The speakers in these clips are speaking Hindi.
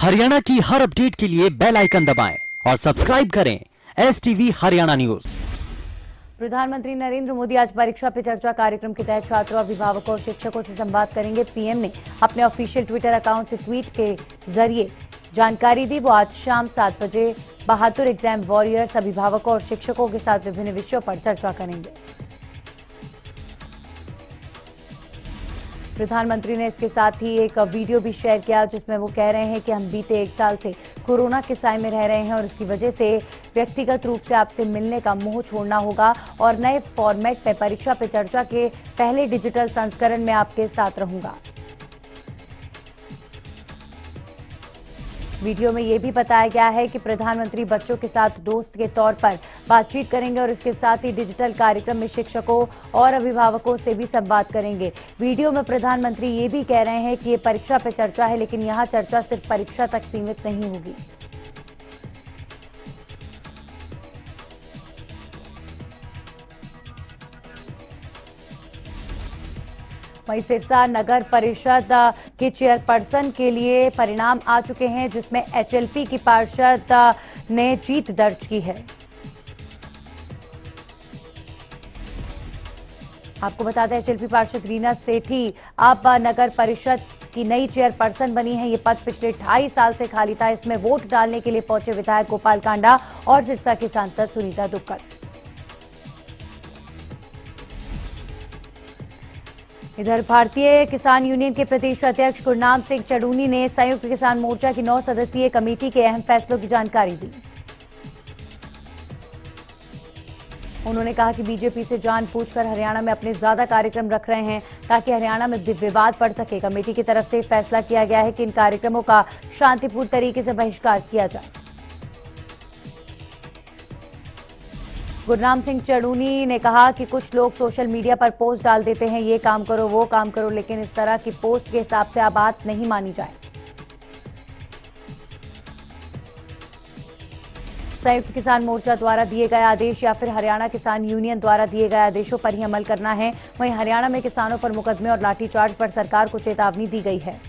हरियाणा की हर अपडेट के लिए बेल आइकन दबाएं और सब्सक्राइब करें STV हरियाणा न्यूज। प्रधानमंत्री नरेंद्र मोदी आज परीक्षा पे चर्चा कार्यक्रम के तहत छात्रों, अभिभावकों और शिक्षकों से संवाद करेंगे। पीएम ने अपने ऑफिशियल ट्विटर अकाउंट से ट्वीट के जरिए जानकारी दी। वो आज शाम 7 बजे बहादुर एग्जाम वॉरियर्स, अभिभावकों और शिक्षकों के साथ विभिन्न विषयों पर चर्चा करेंगे। प्रधानमंत्री ने इसके साथ ही एक वीडियो भी शेयर किया जिसमें वो कह रहे हैं कि हम बीते 1 साल से कोरोना के साए में रह रहे हैं और इसकी वजह से व्यक्तिगत रूप से आपसे मिलने का मोह छोड़ना होगा और नए फॉर्मेट में परीक्षा पे चर्चा के पहले डिजिटल संस्करण में आपके साथ रहूंगा। वीडियो में यह भी बताया गया है कि प्रधानमंत्री बच्चों के साथ दोस्त के तौर पर बातचीत करेंगे और इसके साथ ही डिजिटल कार्यक्रम में शिक्षकों और अभिभावकों से भी संवाद करेंगे। वीडियो में प्रधानमंत्री ये भी कह रहे हैं कि ये परीक्षा पे चर्चा है, लेकिन यहां चर्चा सिर्फ परीक्षा तक सीमित नहीं होगी। वहीं सिरसा नगर परिषद के चेयरपर्सन के लिए परिणाम आ चुके हैं, जिसमें HLP की पार्षद ने जीत दर्ज की है। आपको बता दें, HLP पार्षद रीना सेठी अब नगर परिषद की नई चेयरपर्सन बनी है। ये पद पिछले 2.5 साल से खाली था। इसमें वोट डालने के लिए पहुंचे विधायक गोपाल कांडा और सिरसा की सांसद सुनीता दुक्कड़। इधर भारतीय किसान यूनियन के प्रदेश अध्यक्ष गुरनाम सिंह चड़ूनी ने संयुक्त किसान मोर्चा की 9 सदस्यीय कमेटी के अहम फैसलों की जानकारी दी। उन्होंने कहा कि बीजेपी से जानबूझकर हरियाणा में अपने ज्यादा कार्यक्रम रख रहे हैं ताकि हरियाणा में विवाद बढ़ सके। कमेटी की तरफ से फैसला किया गया है कि इन कार्यक्रमों का शांतिपूर्ण तरीके से बहिष्कार किया जाए। गुरनाम सिंह चड़ूनी ने कहा कि कुछ लोग सोशल मीडिया पर पोस्ट डाल देते हैं, ये काम करो वो काम करो, लेकिन इस तरह की पोस्ट के हिसाब से अब बात नहीं मानी जाए। संयुक्त किसान मोर्चा द्वारा दिए गए आदेश या फिर हरियाणा किसान यूनियन द्वारा दिए गए आदेशों पर ही अमल करना है। वहीं हरियाणा में किसानों पर मुकदमे और लाठीचार्ज पर सरकार को चेतावनी दी गई है।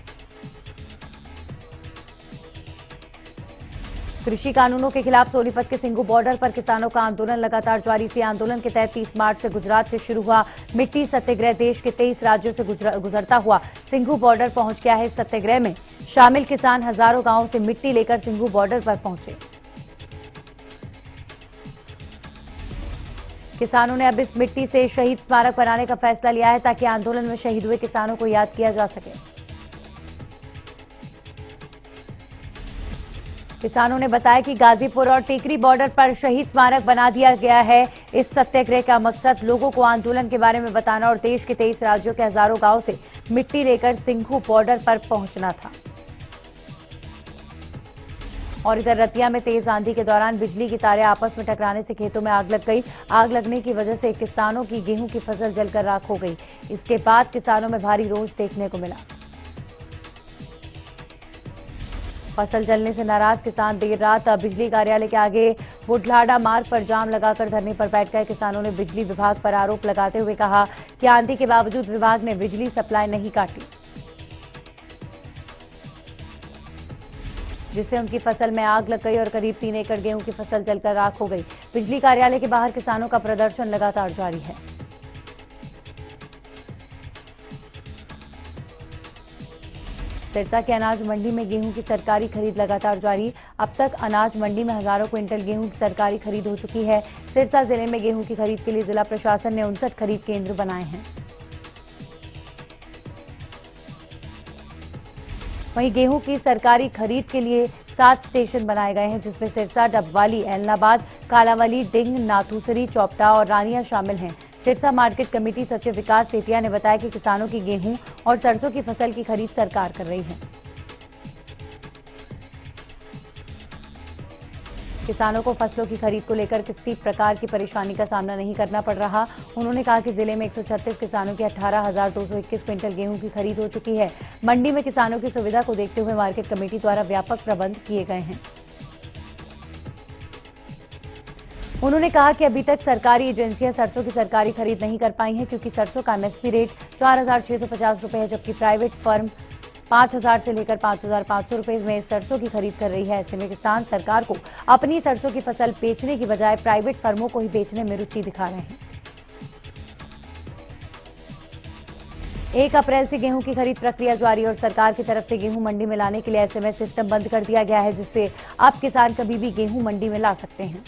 कृषि कानूनों के खिलाफ सोनीपत के सिंघू बॉर्डर पर किसानों का आंदोलन लगातार जारी। इसी आंदोलन के तहत 30 मार्च से गुजरात से शुरू हुआ मिट्टी सत्याग्रह देश के 23 राज्यों से गुजरता हुआ सिंघू बॉर्डर पहुंच गया है। इस सत्याग्रह में शामिल किसान हजारों गांवों से मिट्टी लेकर सिंघू बॉर्डर पर पहुंचे। किसानों ने अब इस मिट्टी से शहीद स्मारक बनाने का फैसला लिया है ताकि आंदोलन में शहीद हुए किसानों को याद किया जा सके। किसानों ने बताया कि गाजीपुर और टेकरी बॉर्डर पर शहीद स्मारक बना दिया गया है। इस सत्याग्रह का मकसद लोगों को आंदोलन के बारे में बताना और देश के 23 राज्यों के हजारों गांवों से मिट्टी लेकर सिंघू बॉर्डर पर पहुंचना था। और इधर रतिया में तेज आंधी के दौरान बिजली की तारें आपस में टकराने से खेतों में आग लग गई। आग लगने की वजह से किसानों की गेहूं की फसल जलकर राख हो गई। इसके बाद किसानों में भारी रोष देखने को मिला। फसल जलने से नाराज किसान देर रात बिजली कार्यालय के आगे बुढलाडा मार्ग पर जाम लगाकर धरने पर बैठ गए। किसानों ने बिजली विभाग पर आरोप लगाते हुए कहा कि आंधी के बावजूद विभाग ने बिजली सप्लाई नहीं काटी, जिससे उनकी फसल में आग लग गई और करीब 3 एकड़ गेहूं की फसल जलकर राख हो गई। बिजली कार्यालय के बाहर किसानों का प्रदर्शन लगातार जारी है। सिरसा के अनाज मंडी में गेहूं की सरकारी खरीद लगातार जारी। अब तक अनाज मंडी में हजारों क्विंटल गेहूं की सरकारी खरीद हो चुकी है। सिरसा जिले में गेहूं की खरीद के लिए जिला प्रशासन ने 59 खरीद केंद्र बनाए हैं। वहीं गेहूं की सरकारी खरीद के लिए 7 स्टेशन बनाए गए हैं, जिसमें सिरसा, डबवाली, एलनाबाद, कालावली, डिंग, नाथूसरी, चौपटा और रानिया शामिल हैं। सिरसा मार्केट कमेटी सचिव विकास सेठिया ने बताया कि किसानों की गेहूं और सरसों की फसल की खरीद सरकार कर रही है। किसानों को फसलों की खरीद को लेकर किसी प्रकार की परेशानी का सामना नहीं करना पड़ रहा। उन्होंने कहा कि जिले में 136 किसानों की 18,221 क्विंटल गेहूं की खरीद हो चुकी है। मंडी में किसानों की सुविधा को देखते हुए मार्केट कमेटी द्वारा व्यापक प्रबंध किए गए हैं। उन्होंने कहा कि अभी तक सरकारी एजेंसियां सरसों की सरकारी खरीद नहीं कर पाई हैं, क्योंकि सरसों का MSP रेट 4,650 रुपए है, जबकि प्राइवेट फर्म 5,000 से लेकर 5,500 रुपए में सरसों की खरीद कर रही है। ऐसे में किसान सरकार को अपनी सरसों की फसल बेचने की बजाय प्राइवेट फर्मों को ही बेचने में रुचि दिखा रहे हैं। 1 अप्रैल से गेहूं की खरीद प्रक्रिया जारी और सरकार की तरफ से गेहूं मंडी में लाने के लिए एसएमएस सिस्टम बंद कर दिया गया है, जिससे अब किसान कभी भी गेहूं मंडी में ला सकते हैं।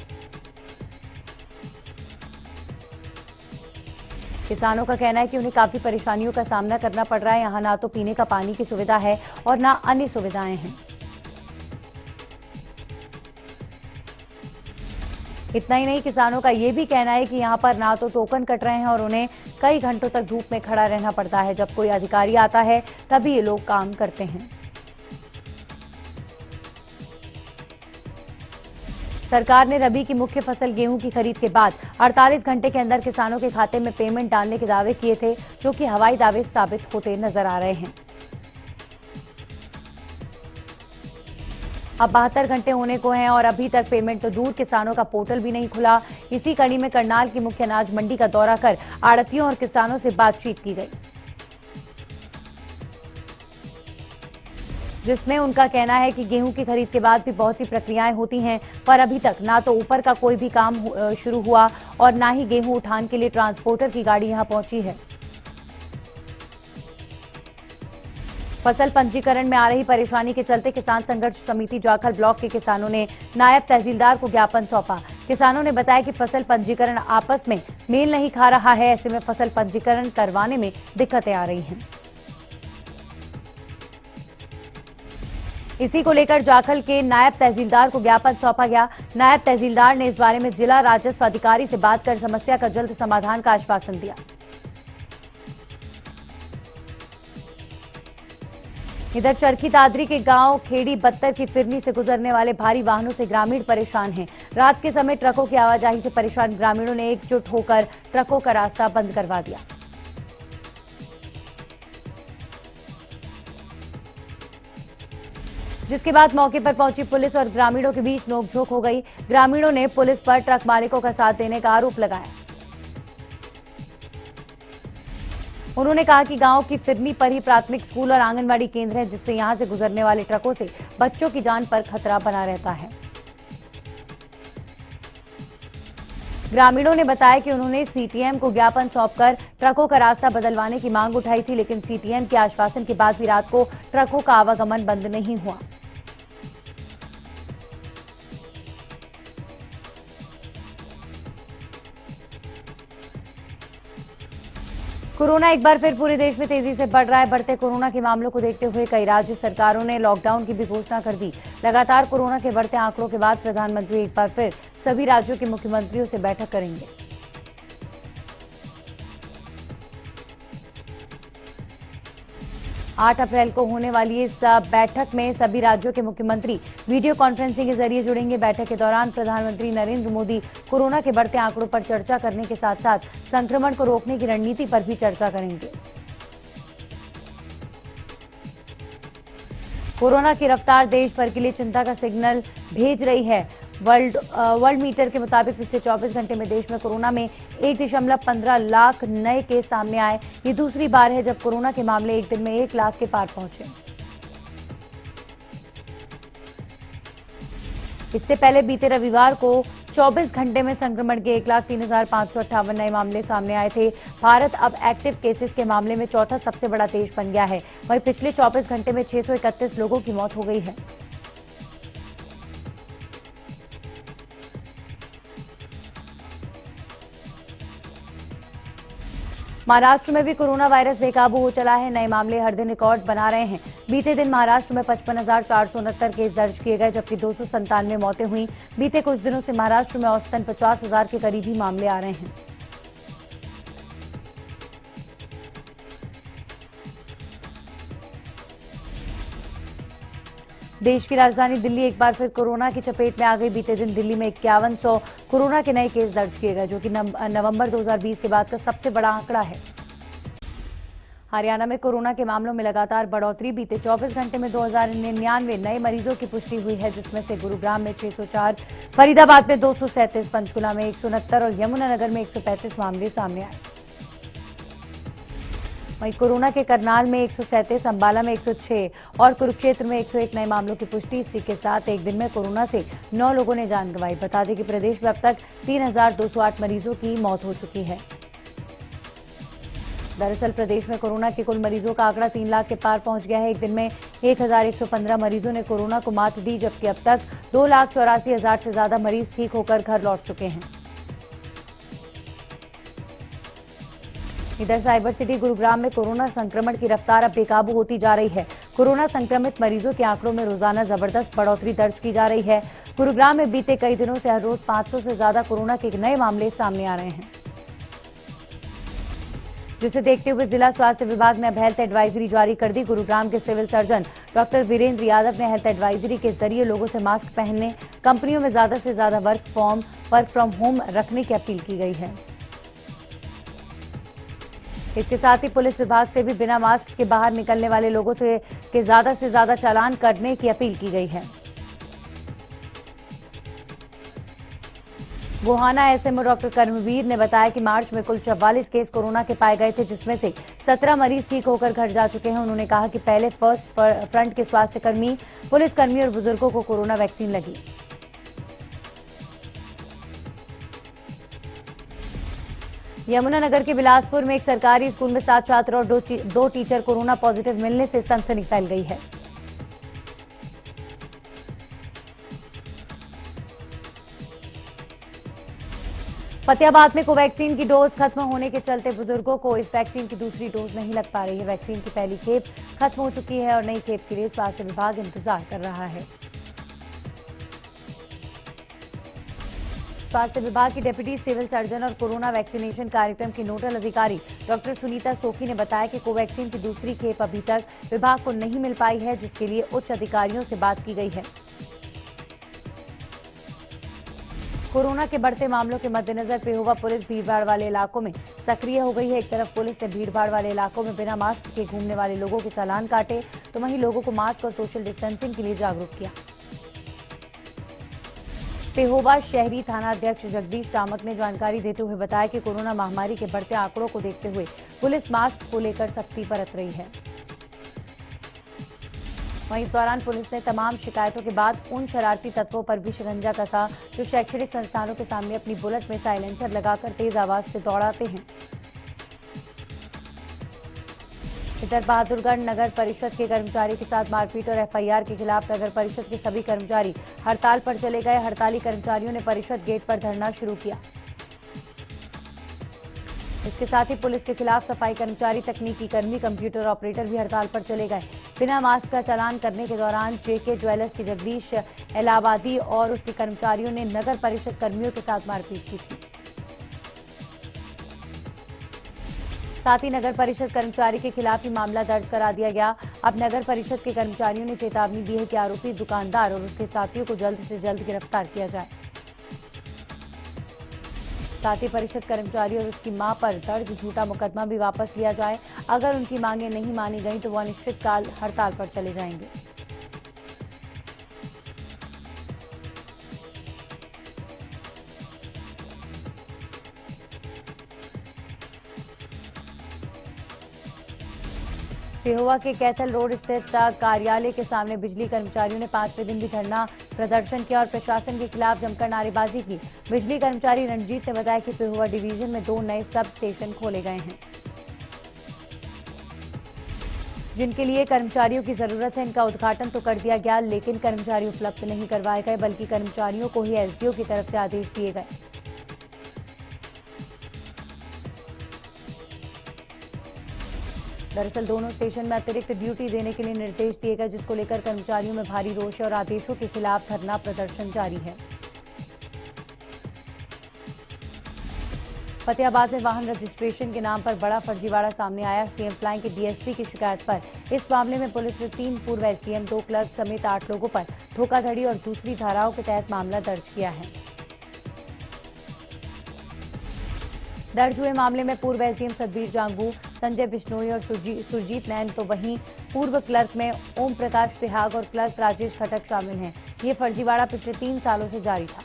किसानों का कहना है कि उन्हें काफी परेशानियों का सामना करना पड़ रहा है। यहां ना तो पीने का पानी की सुविधा है और ना अन्य सुविधाएं हैं। इतना ही नहीं, किसानों का यह भी कहना है कि यहां पर ना तो टोकन कट रहे हैं और उन्हें कई घंटों तक धूप में खड़ा रहना पड़ता है। जब कोई अधिकारी आता है तभी ये लोग काम करते हैं। सरकार ने रबी की मुख्य फसल गेहूं की खरीद के बाद 48 घंटे के अंदर किसानों के खाते में पेमेंट डालने के दावे किए थे, जो कि हवाई दावे साबित होते नजर आ रहे हैं। अब 72 घंटे होने को हैं और अभी तक पेमेंट तो दूर, किसानों का पोर्टल भी नहीं खुला। इसी कड़ी में करनाल की मुख्य अनाज मंडी का दौरा कर आड़तियों और किसानों से बातचीत की गई, जिसमें उनका कहना है कि गेहूं की खरीद के बाद भी बहुत सी प्रक्रियाएं होती हैं, पर अभी तक ना तो ऊपर का कोई भी काम शुरू हुआ और ना ही गेहूं उठान के लिए ट्रांसपोर्टर की गाड़ी यहां पहुंची है। फसल पंजीकरण में आ रही परेशानी के चलते किसान संघर्ष समिति जाखल ब्लॉक के किसानों ने नायब तहसीलदार को ज्ञापन सौंपा। किसानों ने बताया कि फसल पंजीकरण आपस में मेल नहीं खा रहा है। ऐसे में फसल पंजीकरण करवाने में दिक्कतें आ रही हैं। इसी को लेकर जाखल के नायब तहसीलदार को ज्ञापन सौंपा गया। नायब तहसीलदार ने इस बारे में जिला राजस्व अधिकारी से बात कर समस्या का जल्द समाधान का आश्वासन दिया। इधर चरखी दादरी के गांव खेड़ी बत्तर की फिरनी से गुजरने वाले भारी वाहनों से ग्रामीण परेशान हैं। रात के समय ट्रकों की आवाजाही से परेशान ग्रामीणों ने एकजुट होकर ट्रकों का रास्ता बंद करवा दिया। जिसके बाद मौके पर पहुंची पुलिस और ग्रामीणों के बीच नोकझोंक हो गई। ग्रामीणों ने पुलिस पर ट्रक मालिकों का साथ देने का आरोप लगाया। उन्होंने कहा कि गांव की फिरनी पर ही प्राथमिक स्कूल और आंगनबाड़ी केंद्र है, जिससे यहां से गुजरने वाले ट्रकों से बच्चों की जान पर खतरा बना रहता है। ग्रामीणों ने बताया कि उन्होंने सीटीएम को ज्ञापन सौंपकर ट्रकों का रास्ता बदलवाने की मांग उठाई थी, लेकिन सीटीएम के आश्वासन के बाद भी रात को ट्रकों का आवागमन बंद नहीं हुआ। कोरोना एक बार फिर पूरे देश में तेजी से बढ़ रहा है। बढ़ते कोरोना के मामलों को देखते हुए कई राज्य सरकारों ने लॉकडाउन की भी घोषणा कर दी। लगातार कोरोना के बढ़ते आंकड़ों के बाद प्रधानमंत्री एक बार फिर सभी राज्यों के मुख्यमंत्रियों से बैठक करेंगे। 8 अप्रैल को होने वाली इस बैठक में सभी राज्यों के मुख्यमंत्री वीडियो कॉन्फ्रेंसिंग के जरिए जुड़ेंगे। बैठक के दौरान प्रधानमंत्री नरेंद्र मोदी कोरोना के बढ़ते आंकड़ों पर चर्चा करने के साथ साथ संक्रमण को रोकने की रणनीति पर भी चर्चा करेंगे। कोरोना की रफ्तार देश भर के लिए चिंता का सिग्नल भेज रही है। वर्ल्ड मीटर के मुताबिक पिछले 24 घंटे में देश में कोरोना में 1.15 लाख नए केस सामने आए। ये दूसरी बार है जब कोरोना के मामले एक दिन में 1 लाख के पार पहुंचे। इससे पहले बीते रविवार को 24 घंटे में संक्रमण के 1,03,558 नए मामले सामने आए थे। भारत अब एक्टिव केसेस के मामले में चौथा सबसे बड़ा देश बन गया है। वहीं पिछले 24 घंटे में 631 लोगों की मौत हो गई है। महाराष्ट्र में भी कोरोना वायरस बेकाबू हो चला है। नए मामले हर दिन रिकॉर्ड बना रहे हैं। बीते दिन महाराष्ट्र में 55,469 केस दर्ज किए गए, जबकि 297 मौतें हुई। बीते कुछ दिनों से महाराष्ट्र में औसतन 50,000 के करीब ही मामले आ रहे हैं। देश की राजधानी दिल्ली एक बार फिर कोरोना की चपेट में आ गई। बीते दिन दिल्ली में 5100 कोरोना के नए केस दर्ज किए गए, जो कि नवंबर 2020 के बाद का सबसे बड़ा आंकड़ा है। हरियाणा में कोरोना के मामलों में लगातार बढ़ोतरी। बीते 24 घंटे में 2099 नए मरीजों की पुष्टि हुई है, जिसमें से गुरुग्राम में 604, फरीदाबाद में 237, पंचकुला में 169 और यमुनानगर में 135 मामले सामने आए। वहीं कोरोना के करनाल में 137, अंबाला में 106 और कुरुक्षेत्र में 101 नए मामलों की पुष्टि। इसी के साथ एक दिन में कोरोना से 9 लोगों ने जान गंवाई। बता दें कि प्रदेश में अब तक 3,208 मरीजों की मौत हो चुकी है। दरअसल प्रदेश में कोरोना के कुल मरीजों का आंकड़ा 3 लाख के पार पहुंच गया है। एक दिन में 1,115 मरीजों ने कोरोना को मात दी, जबकि अब तक 2,84,000 से ज्यादा मरीज ठीक होकर घर लौट चुके हैं। इधर साइबर सिटी गुरुग्राम में कोरोना संक्रमण की रफ्तार अब बेकाबू होती जा रही है। कोरोना संक्रमित मरीजों के आंकड़ों में रोजाना जबरदस्त बढ़ोतरी दर्ज की जा रही है। गुरुग्राम में बीते कई दिनों से हर रोज 500 से ज्यादा कोरोना के नए मामले सामने आ रहे हैं, जिसे देखते हुए जिला स्वास्थ्य विभाग ने अब हेल्थ एडवाइजरी जारी कर दी। गुरुग्राम के civil surgeon doctor Virendra Yadav ने हेल्थ एडवाइजरी के जरिए लोगों से मास्क पहनने, कंपनियों में ज्यादा से ज्यादा वर्क फ्रॉम होम रखने की अपील की गई है। इसके साथ ही पुलिस विभाग से भी बिना मास्क के बाहर निकलने वाले लोगों से ज्यादा चालान करने की अपील की गई है। गोहाना एसएमओ डॉक्टर कर्मवीर ने बताया कि मार्च में कुल 44 केस कोरोना के पाए गए थे, जिसमें से 17 मरीज ठीक होकर घर जा चुके हैं। उन्होंने कहा कि पहले फर्स्ट फ्रंट के स्वास्थ्यकर्मी, पुलिसकर्मी और बुजुर्गों को कोरोना वैक्सीन लगी। यमुनानगर के बिलासपुर में एक सरकारी स्कूल में 7 छात्र और 2 टीचर कोरोना पॉजिटिव मिलने से सनसनी फैल गई है। फतेहाबाद में कोवैक्सीन की डोज खत्म होने के चलते बुजुर्गों को इस वैक्सीन की दूसरी डोज नहीं लग पा रही है। वैक्सीन की पहली खेप खत्म हो चुकी है और नई खेप के लिए स्वास्थ्य विभाग इंतजार कर रहा है। स्वास्थ्य विभाग की डिप्टी सिविल सर्जन और कोरोना वैक्सीनेशन कार्यक्रम की नोडल अधिकारी डॉक्टर सुनीता सोखी ने बताया कि कोवैक्सीन की दूसरी खेप अभी तक विभाग को नहीं मिल पाई है, जिसके लिए उच्च अधिकारियों से बात की गई है। कोरोना के बढ़ते मामलों के मद्देनजर पेहोवा पुलिस भीड़भाड़ वाले इलाकों में सक्रिय हो गई है। एक तरफ पुलिस ने भीड़भाड़ वाले इलाकों में बिना मास्क के घूमने वाले लोगों के चालान काटे, तो वहीं लोगों को मास्क और सोशल डिस्टेंसिंग के लिए जागरूक किया। पेहोवा शहरी थाना अध्यक्ष जगदीश तामक ने जानकारी देते हुए बताया कि कोरोना महामारी के बढ़ते आंकड़ों को देखते हुए पुलिस मास्क को लेकर सख्ती बरत रही है। वहीं इस दौरान पुलिस ने तमाम शिकायतों के बाद उन शरारती तत्वों पर भी शिकंजा कसा जो शैक्षणिक संस्थानों के सामने अपनी बुलेट में साइलेंसर लगाकर तेज आवाज से दौड़ाते हैं। इधर बहादुरगढ़ नगर परिषद के कर्मचारी के साथ मारपीट और एफआईआर के खिलाफ नगर परिषद के सभी कर्मचारी हड़ताल पर चले गए। हड़ताली कर्मचारियों ने परिषद गेट पर धरना शुरू किया। इसके साथ ही पुलिस के खिलाफ सफाई कर्मचारी, तकनीकी कर्मी, कंप्यूटर ऑपरेटर भी हड़ताल पर चले गए। बिना मास्क का चालान करने के दौरान जेके ज्वेलर्स के जगदीश इलाहाबादी और उसके कर्मचारियों ने नगर परिषद कर्मियों के साथ मारपीट की थी। साथ ही नगर परिषद कर्मचारी के खिलाफ ही मामला दर्ज करा दिया गया। अब नगर परिषद के कर्मचारियों ने चेतावनी दी है कि आरोपी दुकानदार और उसके साथियों को जल्द से जल्द गिरफ्तार किया जाए। साथ ही परिषद कर्मचारी और उसकी मां पर दर्ज झूठा मुकदमा भी वापस लिया जाए। अगर उनकी मांगें नहीं मानी गई तो वह अनिश्चितकाल हड़ताल पर चले जाएंगे। पेहोवा के कैथल रोड स्थित कार्यालय के सामने बिजली कर्मचारियों ने 5वें दिन भी धरना प्रदर्शन किया और प्रशासन के खिलाफ जमकर नारेबाजी की। बिजली कर्मचारी रणजीत ने बताया कि पेहोवा डिवीजन में 2 नए सब स्टेशन खोले गए हैं, जिनके लिए कर्मचारियों की जरूरत है। इनका उद्घाटन तो कर दिया गया, लेकिन कर्मचारी उपलब्ध नहीं करवाए गए, बल्कि कर्मचारियों को ही एसडीओ की तरफ से आदेश दिए गए। दरअसल दोनों स्टेशन में अतिरिक्त ड्यूटी देने के लिए निर्देश दिए गए, जिसको लेकर कर्मचारियों में भारी रोष है और आदेशों के खिलाफ धरना प्रदर्शन जारी है। फतेहाबाद में वाहन रजिस्ट्रेशन के नाम पर बड़ा फर्जीवाड़ा सामने आया। सीएम फ्लाइंग के डीएसपी की शिकायत पर इस मामले में पुलिस ने 3 पूर्व एसडीएम, 2 क्लर्क समेत 8 लोगों पर धोखाधड़ी और दूसरी धाराओं के तहत मामला दर्ज किया है। दर्ज हुए मामले में पूर्व एसडीएम सतबीर जांगू, संजय बिश्नोई और सुरजीत नैन, तो वहीं पूर्व क्लर्क में ओम प्रकाश तिहाग और क्लर्क राजेश खटक शामिल हैं। ये फर्जीवाड़ा पिछले 3 सालों से जारी था।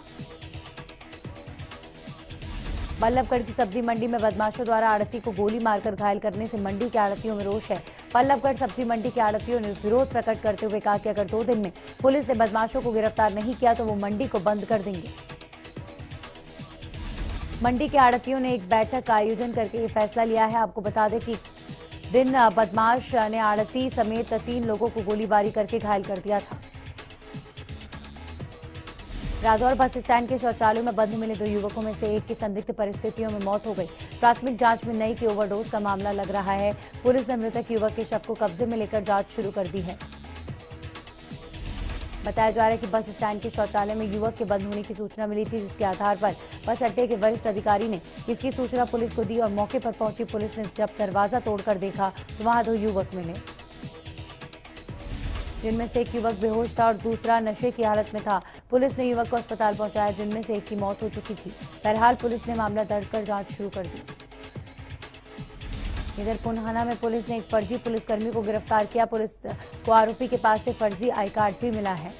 बल्लभगढ़ की सब्जी मंडी में बदमाशों द्वारा आड़ती को गोली मारकर घायल करने से मंडी के आड़तियों में रोष है। बल्लभगढ़ सब्जी मंडी के आड़तियों ने विरोध प्रकट करते हुए कहा कि अगर 2 दिन में पुलिस ने बदमाशों को गिरफ्तार नहीं किया तो वो मंडी को बंद कर देंगे। मंडी के आड़तियों ने एक बैठक का आयोजन करके ये फैसला लिया है। आपको बता दें कि दिन बदमाश ने आड़ती समेत 3 लोगों को गोलीबारी करके घायल कर दिया था। रादौर बस स्टैंड के शौचालयों में बंद मिले 2 युवकों में से एक की संदिग्ध परिस्थितियों में मौत हो गई। प्राथमिक जांच में नई की ओवरडोज का मामला लग रहा है। पुलिस ने मृतक युवक के शव को कब्जे में लेकर जांच शुरू कर दी है। बताया जा रहा है कि बस स्टैंड के शौचालय में युवक के बंद होने की सूचना मिली थी, जिसके आधार पर बस अड्डे के वरिष्ठ अधिकारी ने इसकी सूचना पुलिस को दी और मौके पर पहुंची पुलिस ने जब दरवाजा तोड़कर देखा तो वहां 2 युवक मिले, जिनमें से एक युवक बेहोश था और दूसरा नशे की हालत में था। पुलिस ने युवक को अस्पताल पहुंचाया, जिनमें से एक की मौत हो चुकी थी। बहरहाल पुलिस ने मामला दर्ज कर जांच शुरू कर दी। इधर पुन्हाना में पुलिस ने एक फर्जी पुलिसकर्मी को गिरफ्तार किया। पुलिस को आरोपी के पास से फर्जी आई कार्ड भी मिला है।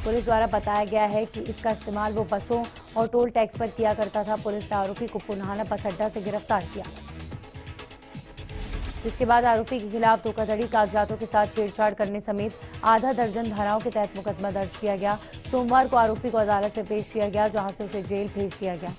पुलिस द्वारा बताया गया है कि इसका इस्तेमाल वो बसों और टोल टैक्स पर किया करता था। पुलिस ने आरोपी को पुन्हाना बस अड्डा से गिरफ्तार किया, जिसके बाद आरोपी के खिलाफ धोखाधड़ी, कागजातों के साथ छेड़छाड़ करने समेत आधा दर्जन धाराओं के तहत मुकदमा दर्ज किया गया। सोमवार को आरोपी को अदालत में पेश किया गया, जहां से उसे जेल भेज दिया गया।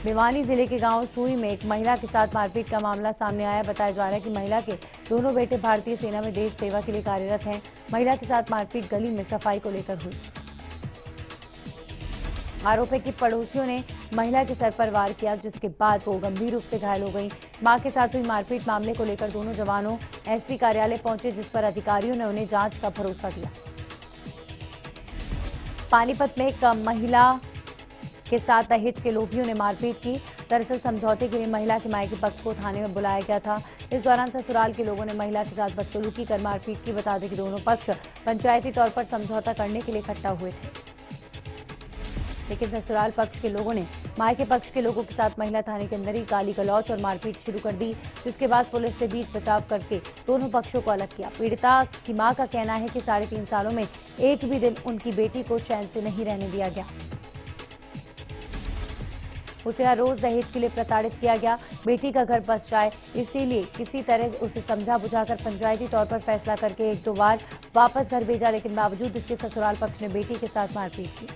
भिवानी जिले के गांव सुई में एक महिला के साथ मारपीट का मामला सामने आया। बताया जा रहा है कि महिला के दोनों बेटे भारतीय सेना में देश सेवा के लिए कार्यरत हैं। महिला के साथ मारपीट गली में सफाई को लेकर हुई। आरोपी की पड़ोसियों ने महिला के सर पर वार किया, जिसके बाद वो गंभीर रूप से घायल हो गई। मां के साथ हुई मारपीट मामले को लेकर दोनों जवानों एसपी कार्यालय पहुंचे, जिस पर अधिकारियों ने उन्हें जांच का भरोसा दिया। पानीपत में एक महिला के साथ दहेज के लोभियों ने मारपीट की। दरअसल समझौते के लिए महिला के मायके पक्ष को थाने में बुलाया गया था। इस दौरान ससुराल के लोगों ने महिला के साथ बदसलूकी कर मारपीट की। बता दें कि दोनों पक्ष पंचायती तौर पर समझौता करने के लिए इकट्ठा हुए थे, लेकिन ससुराल पक्ष के लोगों ने मायके पक्ष के लोगों के साथ महिला थाने के अंदर ही गाली गलौच और मारपीट शुरू कर दी, जिसके बाद पुलिस ने बीच बचाव करके दोनों पक्षों को अलग किया। पीड़िता की मां का कहना है कि 3.5 सालों में एक भी दिन उनकी बेटी को चैन से नहीं रहने दिया गया। उसे हर रोज दहेज के लिए प्रताड़ित किया गया। बेटी का घर बस जाए इसीलिए किसी तरह उसे समझा बुझाकर पंचायती तौर पर फैसला करके 1-2 बार वापस घर भेजा, लेकिन बावजूद इसके ससुराल पक्ष ने बेटी के साथ मारपीट की।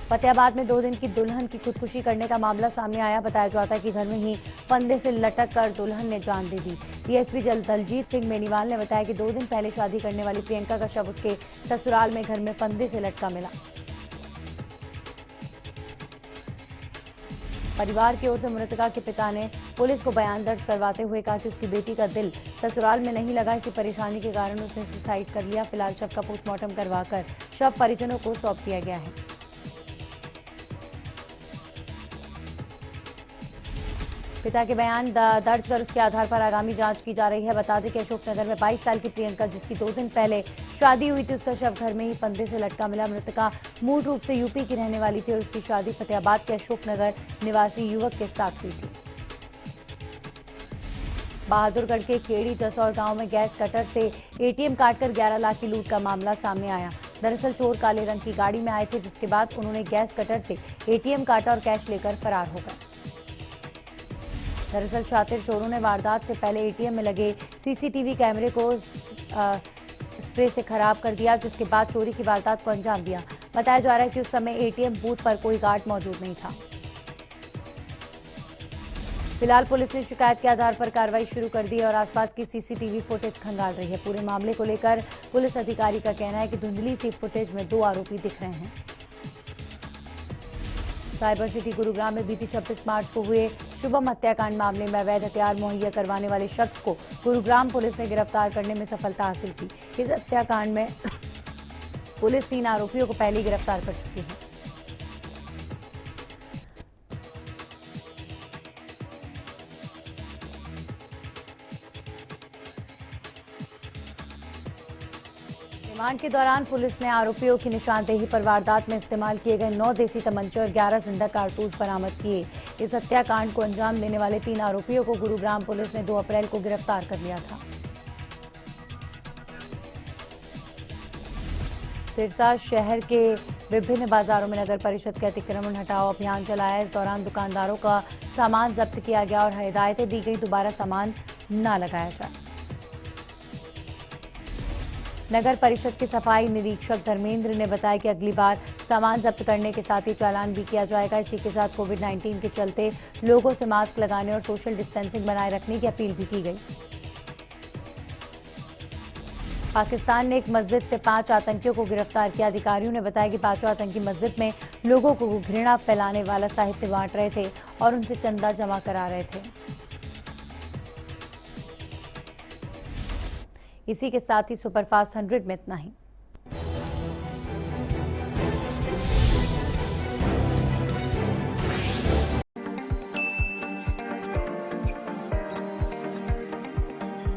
फतेहाबाद में 2 दिन की दुल्हन की खुदकुशी करने का मामला सामने आया। बताया जाता है कि घर में ही फंदे से लटक कर दुल्हन ने जान दे दी। डीएसपी दलजीत सिंह मेनीवाल ने बताया कि 2 दिन पहले शादी करने वाली प्रियंका का शव उसके ससुराल में घर में फंदे से लटका मिला। परिवार की ओर से मृतका के पिता ने पुलिस को बयान दर्ज करवाते हुए कहा कि उसकी बेटी का दिल ससुराल में नहीं लगा, इसी परेशानी के कारण उसने सुसाइड कर लिया। फिलहाल शव का पोस्टमार्टम करवाकर शव परिजनों को सौंप दिया गया है। पिता के बयान दर्ज कर उसके आधार पर आगामी जांच की जा रही है। बता दें कि अशोकनगर में 22 साल की प्रियंका, जिसकी 2 दिन पहले शादी हुई थी, उसका शव घर में ही फंदे से लटका मिला। मृतका मूल रूप से यूपी की रहने वाली थी और उसकी शादी फतेहाबाद के अशोकनगर निवासी युवक के साथ हुई थी। बहादुरगढ़ के खेड़ी जसौर गांव में गैस कटर से एटीएम काटकर 11 लाख की लूट का मामला सामने आया। दरअसल चोर काले रंग की गाड़ी में आए थे, जिसके बाद उन्होंने गैस कटर से एटीएम काटा और कैश लेकर फरार हो गए। दरअसल शातिर चोरों ने वारदात से पहले एटीएम में लगे सीसीटीवी कैमरे को स्प्रे से खराब कर दिया, जिसके बाद चोरी की वारदात को अंजाम दिया। बताया जा रहा है कि उस समय एटीएम बूथ पर कोई गार्ड मौजूद नहीं था। फिलहाल पुलिस ने शिकायत के आधार पर कार्रवाई शुरू कर दी और आसपास की सीसीटीवी फुटेज खंगाल रही है। पूरे मामले को लेकर पुलिस अधिकारी का कहना है कि धुंधली सी फुटेज में 2 आरोपी दिख रहे हैं। साइबर सिटी गुरुग्राम में बीती 26 मार्च को हुए शुभम हत्याकांड मामले में अवैध हथियार मुहैया करवाने वाले शख्स को गुरुग्राम पुलिस ने गिरफ्तार करने में सफलता हासिल की। इस हत्याकांड में पुलिस 3 आरोपियों को पहले ही गिरफ्तार कर चुकी है। रिमांड के दौरान पुलिस ने आरोपियों की निशानदेही पर वारदात में इस्तेमाल किए गए 9 देसी तमंचे और 11 जिंदा कारतूस बरामद किए। इस हत्याकांड को अंजाम देने वाले 3 आरोपियों को गुरुग्राम पुलिस ने 2 अप्रैल को गिरफ्तार कर लिया था। सिरसा शहर के विभिन्न बाजारों में नगर परिषद के अतिक्रमण हटाओ अभियान चलाया। इस दौरान दुकानदारों का सामान जब्त किया गया और हिदायतें दी गई दोबारा सामान न लगाया जाए। नगर परिषद के सफाई निरीक्षक धर्मेंद्र ने बताया कि अगली बार सामान जब्त करने के साथ ही चालान भी किया जाएगा। इसी के साथ कोविड-19 के चलते लोगों से मास्क लगाने और सोशल डिस्टेंसिंग बनाए रखने की अपील भी की गई। पाकिस्तान ने एक मस्जिद से 5 आतंकियों को गिरफ्तार किया। अधिकारियों ने बताया कि 5 आतंकी मस्जिद में लोगों को घृणा फैलाने वाला साहित्य बांट रहे थे और उनसे चंदा जमा करा रहे थे। इसी के साथ ही सुपरफास्ट 100 में इतना ही।